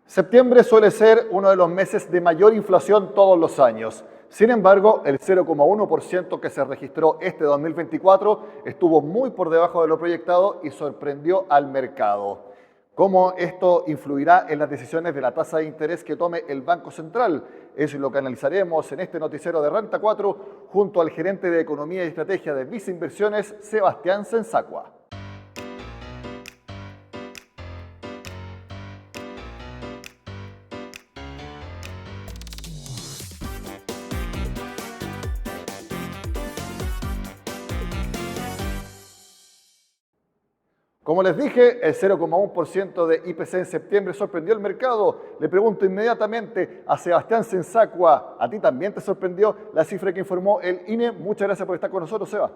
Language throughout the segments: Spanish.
Septiembre suele ser uno de los meses de mayor inflación todos los años. Sin embargo, el 0,1% que se registró este 2024 estuvo muy por debajo de lo proyectado y sorprendió al mercado. ¿Cómo esto influirá en las decisiones de la tasa de interés que tome el Banco Central? Eso es lo que analizaremos en este noticiero de Renta 4 junto al gerente de Economía y Estrategia de Visa Inversiones, Sebastián Sensacua. Como les dije, el 0,1% de IPC en septiembre sorprendió el mercado. Le pregunto inmediatamente a Sebastián Sensacua, ¿a ti también te sorprendió la cifra que informó el INE? Muchas gracias por estar con nosotros, Seba.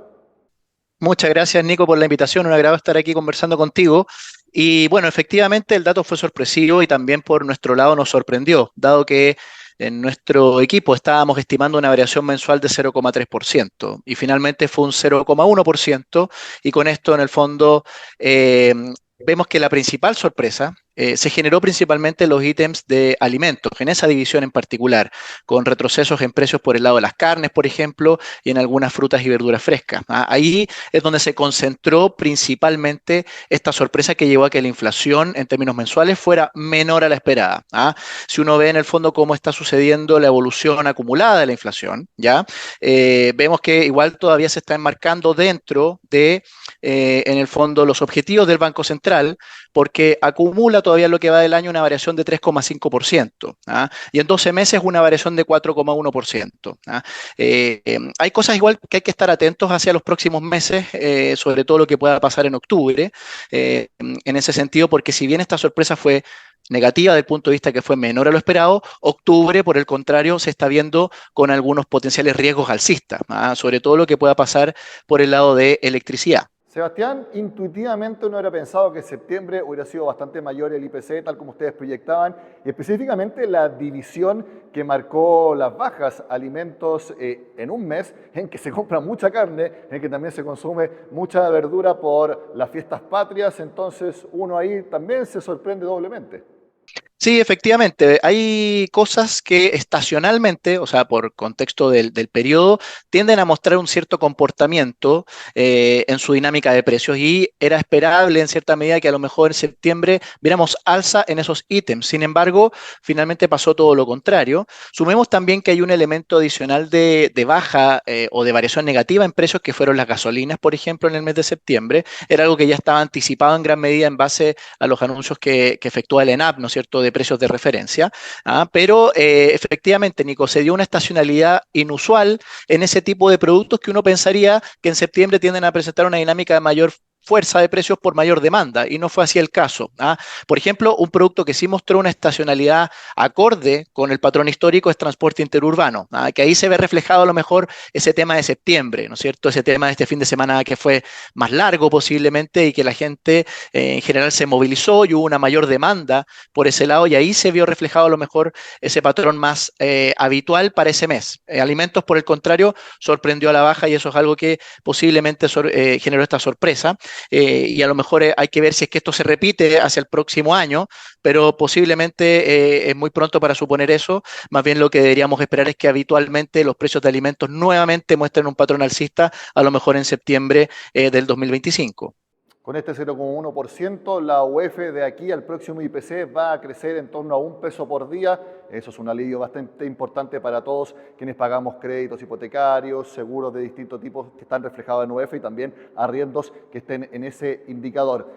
Muchas gracias, Nico, por la invitación. Un agrado estar aquí conversando contigo. Y bueno, efectivamente el dato fue sorpresivo y también por nuestro lado nos sorprendió, dado que en nuestro equipo estábamos estimando una variación mensual de 0,3% y finalmente fue un 0,1% y con esto en el fondo vemos que la principal sorpresa se generó principalmente en los ítems de alimentos, en esa división en particular, con retrocesos en precios por el lado de las carnes, por ejemplo, y en algunas frutas y verduras frescas. Ahí es donde se concentró principalmente esta sorpresa que llevó a que la inflación en términos mensuales fuera menor a la esperada. Si uno ve en el fondo cómo está sucediendo la evolución acumulada de la inflación, ¿ya? Vemos que igual todavía se está enmarcando dentro de, en el fondo, los objetivos del Banco Central, porque acumula todavía lo que va del año una variación de 3,5%, y en 12 meses una variación de 4,1%. Hay cosas igual que hay que estar atentos hacia los próximos meses, sobre todo lo que pueda pasar en octubre, en ese sentido, porque si bien esta sorpresa fue negativa desde el punto de vista que fue menor a lo esperado, octubre, por el contrario, se está viendo con algunos potenciales riesgos alcistas, sobre todo lo que pueda pasar por el lado de electricidad. Sebastián, intuitivamente uno hubiera pensado que en septiembre hubiera sido bastante mayor el IPC, tal como ustedes proyectaban, y específicamente la división que marcó las bajas alimentos en un mes en que se compra mucha carne, en que también se consume mucha verdura por las fiestas patrias, entonces uno ahí también se sorprende doblemente. Sí, efectivamente, hay cosas que estacionalmente, o sea, por contexto del periodo, tienden a mostrar un cierto comportamiento en su dinámica de precios y era esperable en cierta medida que a lo mejor en septiembre viéramos alza en esos ítems. Sin embargo, finalmente pasó todo lo contrario. Sumemos también que hay un elemento adicional de baja o de variación negativa en precios que fueron las gasolinas, por ejemplo, en el mes de septiembre. Era algo que ya estaba anticipado en gran medida en base a los anuncios que efectúa el ENAP, ¿no es cierto?, de precios de referencia, pero efectivamente, Nico, se dio una estacionalidad inusual en ese tipo de productos que uno pensaría que en septiembre tienden a presentar una dinámica de mayor fuerza de precios por mayor demanda, y no fue así el caso. Por ejemplo, un producto que sí mostró una estacionalidad acorde con el patrón histórico es transporte interurbano, que ahí se ve reflejado a lo mejor ese tema de septiembre, ¿no es cierto? Ese tema de este fin de semana que fue más largo posiblemente y que la gente en general se movilizó y hubo una mayor demanda por ese lado, y ahí se vio reflejado a lo mejor ese patrón más habitual para ese mes. Alimentos, por el contrario, sorprendió a la baja y eso es algo que posiblemente generó esta sorpresa. Y a lo mejor hay que ver si es que esto se repite hacia el próximo año, pero posiblemente es muy pronto para suponer eso. Más bien lo que deberíamos esperar es que habitualmente los precios de alimentos nuevamente muestren un patrón alcista, a lo mejor en septiembre del 2025. Con este 0,1%, la UEF de aquí al próximo IPC va a crecer en torno a $1 por día. Eso es un alivio bastante importante para todos quienes pagamos créditos hipotecarios, seguros de distintos tipos que están reflejados en UEF y también arriendos que estén en ese indicador.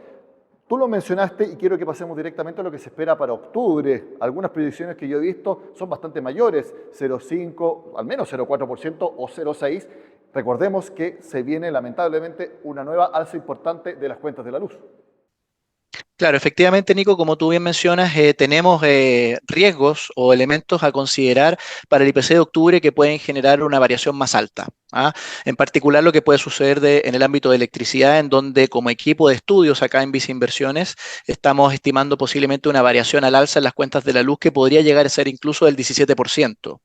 Tú lo mencionaste y quiero que pasemos directamente a lo que se espera para octubre. Algunas predicciones que yo he visto son bastante mayores, 0,5, al menos 0,4% o 0,6%. Recordemos que se viene lamentablemente una nueva alza importante de las cuentas de la luz. Claro, efectivamente, Nico, como tú bien mencionas, tenemos riesgos o elementos a considerar para el IPC de octubre que pueden generar una variación más alta. En particular, lo que puede suceder en el ámbito de electricidad, en donde como equipo de estudios acá en Visa Inversiones estamos estimando posiblemente una variación al alza en las cuentas de la luz que podría llegar a ser incluso del 17%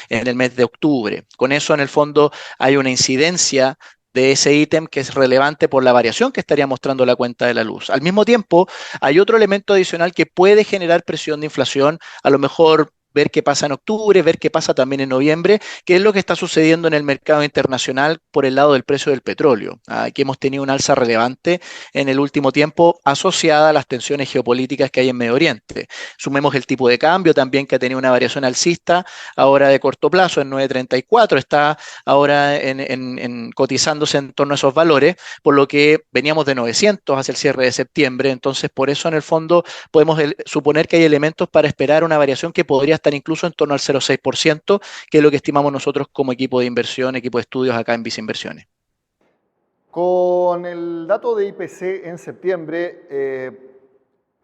en el mes de octubre. Con eso, en el fondo, hay una incidencia de ese ítem que es relevante por la variación que estaría mostrando la cuenta de la luz. Al mismo tiempo, hay otro elemento adicional que puede generar presión de inflación, a lo mejor ver qué pasa en octubre, ver qué pasa también en noviembre, qué es lo que está sucediendo en el mercado internacional por el lado del precio del petróleo. Aquí hemos tenido un alza relevante en el último tiempo asociada a las tensiones geopolíticas que hay en Medio Oriente. Sumemos el tipo de cambio también que ha tenido una variación alcista ahora de corto plazo en 9,34, está ahora cotizándose en torno a esos valores, por lo que veníamos de 900 hacia el cierre de septiembre, entonces por eso en el fondo podemos suponer que hay elementos para esperar una variación que podría estar incluso en torno al 0,6%, que es lo que estimamos nosotros como equipo de inversión, equipo de estudios acá en Visa Inversiones. Con el dato de IPC en septiembre,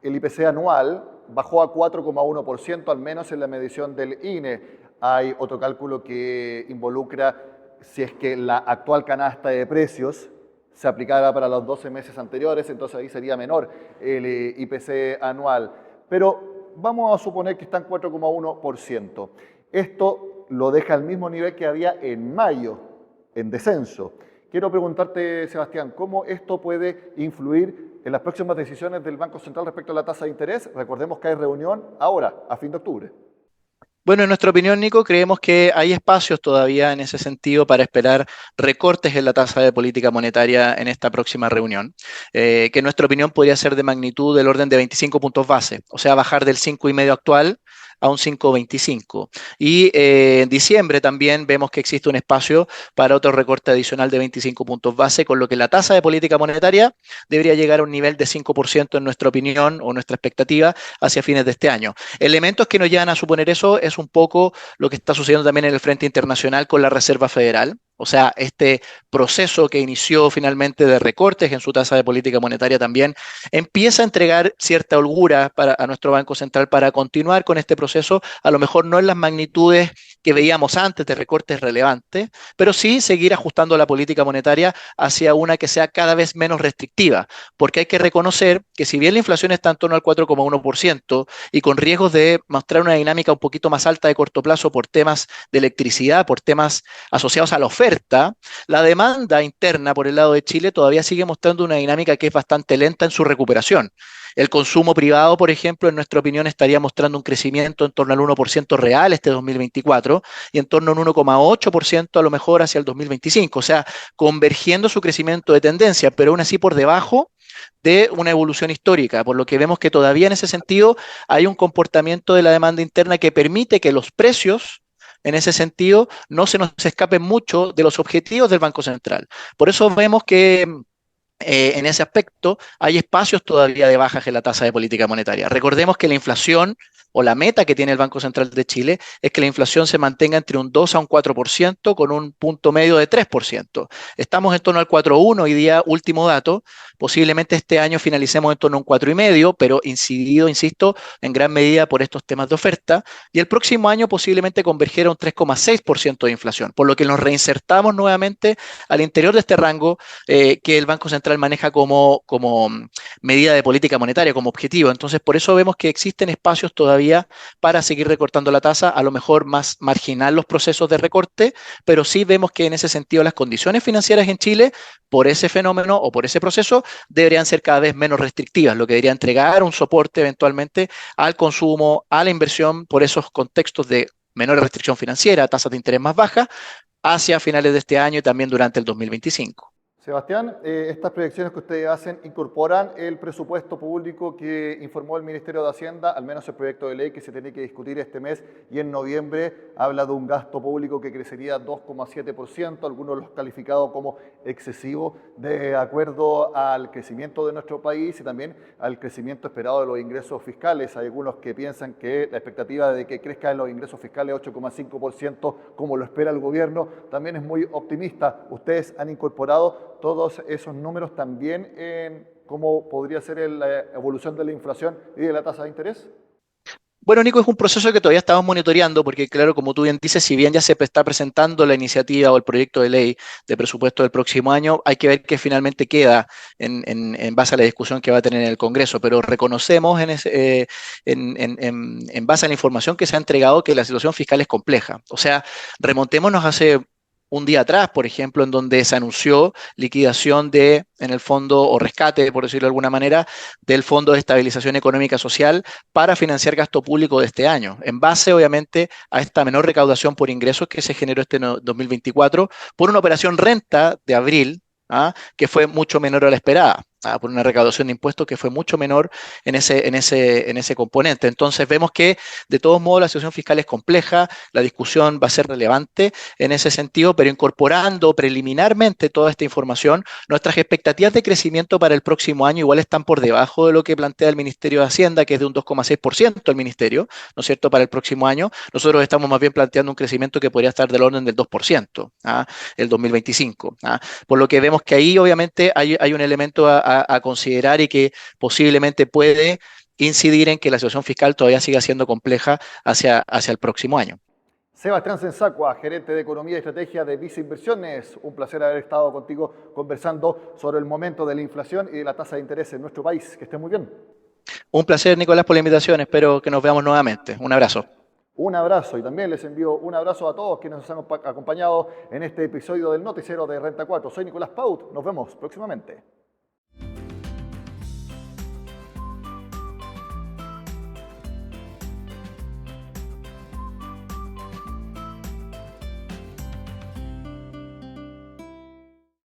el IPC anual bajó a 4,1%, al menos en la medición del INE. Hay otro cálculo que involucra si es que la actual canasta de precios se aplicara para los 12 meses anteriores, entonces ahí sería menor el IPC anual. Pero vamos a suponer que está en 4,1%. Esto lo deja al mismo nivel que había en mayo, en descenso. Quiero preguntarte, Sebastián, ¿cómo esto puede influir en las próximas decisiones del Banco Central respecto a la tasa de interés? Recordemos que hay reunión ahora, a fin de octubre. Bueno, en nuestra opinión, Nico, creemos que hay espacios todavía en ese sentido para esperar recortes en la tasa de política monetaria en esta próxima reunión, que en nuestra opinión podría ser de magnitud del orden de 25 puntos base, o sea, bajar del 5,5 actual a un 5,25. Y en diciembre también vemos que existe un espacio para otro recorte adicional de 25 puntos base, con lo que la tasa de política monetaria debería llegar a un nivel de 5% en nuestra opinión o nuestra expectativa hacia fines de este año. Elementos que nos llevan a suponer eso es un poco lo que está sucediendo también en el frente internacional con la Reserva Federal. O sea, este proceso que inició finalmente de recortes en su tasa de política monetaria también empieza a entregar cierta holgura a nuestro Banco Central para continuar con este proceso, a lo mejor no en las magnitudes que veíamos antes de recortes relevantes, pero sí seguir ajustando la política monetaria hacia una que sea cada vez menos restrictiva, porque hay que reconocer que si bien la inflación está en torno al 4,1% y con riesgos de mostrar una dinámica un poquito más alta de corto plazo por temas de electricidad, por temas asociados a la oferta, la demanda interna por el lado de Chile todavía sigue mostrando una dinámica que es bastante lenta en su recuperación. El consumo privado, por ejemplo, en nuestra opinión estaría mostrando un crecimiento en torno al 1% real este 2024 y en torno a un 1,8% a lo mejor hacia el 2025, o sea, convergiendo su crecimiento de tendencia, pero aún así por debajo de una evolución histórica, por lo que vemos que todavía en ese sentido hay un comportamiento de la demanda interna que permite que los precios en ese sentido no se nos escapen mucho de los objetivos del Banco Central. Por eso vemos que en ese aspecto hay espacios todavía de bajas en la tasa de política monetaria. Recordemos que la inflación o la meta que tiene el Banco Central de Chile es que la inflación se mantenga entre un 2 a un 4% con un punto medio de 3%. Estamos en torno al 4,1 hoy día, último dato. Posiblemente este año finalicemos en torno a un 4,5, pero incidido, insisto, en gran medida por estos temas de oferta. Y el próximo año posiblemente converger a un 3,6% de inflación, por lo que nos reinsertamos nuevamente al interior de este rango que el Banco Central maneja como medida de política monetaria, como objetivo. Entonces, por eso vemos que existen espacios todavía para seguir recortando la tasa, a lo mejor más marginal los procesos de recorte, pero sí vemos que en ese sentido las condiciones financieras en Chile, por ese fenómeno o por ese proceso, deberían ser cada vez menos restrictivas, lo que debería entregar un soporte eventualmente al consumo, a la inversión, por esos contextos de menor restricción financiera, tasas de interés más bajas, hacia finales de este año y también durante el 2025. Sebastián, estas proyecciones que ustedes hacen incorporan el presupuesto público que informó el Ministerio de Hacienda, al menos el proyecto de ley que se tiene que discutir este mes y en noviembre habla de un gasto público que crecería 2,7%, algunos los calificados como excesivo, de acuerdo al crecimiento de nuestro país y también al crecimiento esperado de los ingresos fiscales. Hay algunos que piensan que la expectativa de que crezcan los ingresos fiscales 8,5%, como lo espera el gobierno, también es muy optimista. Ustedes han incorporado todos esos números también en cómo podría ser la evolución de la inflación y de la tasa de interés. Bueno, Nico, es un proceso que todavía estamos monitoreando porque, claro, como tú bien dices, si bien ya se está presentando la iniciativa o el proyecto de ley de presupuesto del próximo año, hay que ver qué finalmente queda en base a la discusión que va a tener en el Congreso, pero reconocemos en base a la información que se ha entregado que la situación fiscal es compleja. O sea, remontémonos hace un día atrás, por ejemplo, en donde se anunció liquidación de, en el fondo, o rescate, por decirlo de alguna manera, del Fondo de Estabilización Económica Social para financiar gasto público de este año, en base, obviamente, a esta menor recaudación por ingresos que se generó este 2024 por una operación renta de abril, que fue mucho menor a la esperada, por una recaudación de impuestos que fue mucho menor en ese componente. Entonces vemos que de todos modos la situación fiscal es compleja, la discusión va a ser relevante en ese sentido, pero incorporando preliminarmente toda esta información, nuestras expectativas de crecimiento para el próximo año igual están por debajo de lo que plantea el Ministerio de Hacienda, que es de un 2,6% el Ministerio, ¿no es cierto?, para el próximo año. Nosotros estamos más bien planteando un crecimiento que podría estar del orden del 2%, el 2025. Por lo que vemos que ahí obviamente hay un elemento a considerar y que posiblemente puede incidir en que la situación fiscal todavía siga siendo compleja hacia el próximo año. Sebastián Sensacua, gerente de Economía y Estrategia de Visa Inversiones. Un placer haber estado contigo conversando sobre el momento de la inflación y de la tasa de interés en nuestro país. Que esté muy bien. Un placer, Nicolás, por la invitación. Espero que nos veamos nuevamente. Un abrazo. Un abrazo y también les envío un abrazo a todos quienes nos han acompañado en este episodio del Noticiero de Renta 4. Soy Nicolás Paut. Nos vemos próximamente.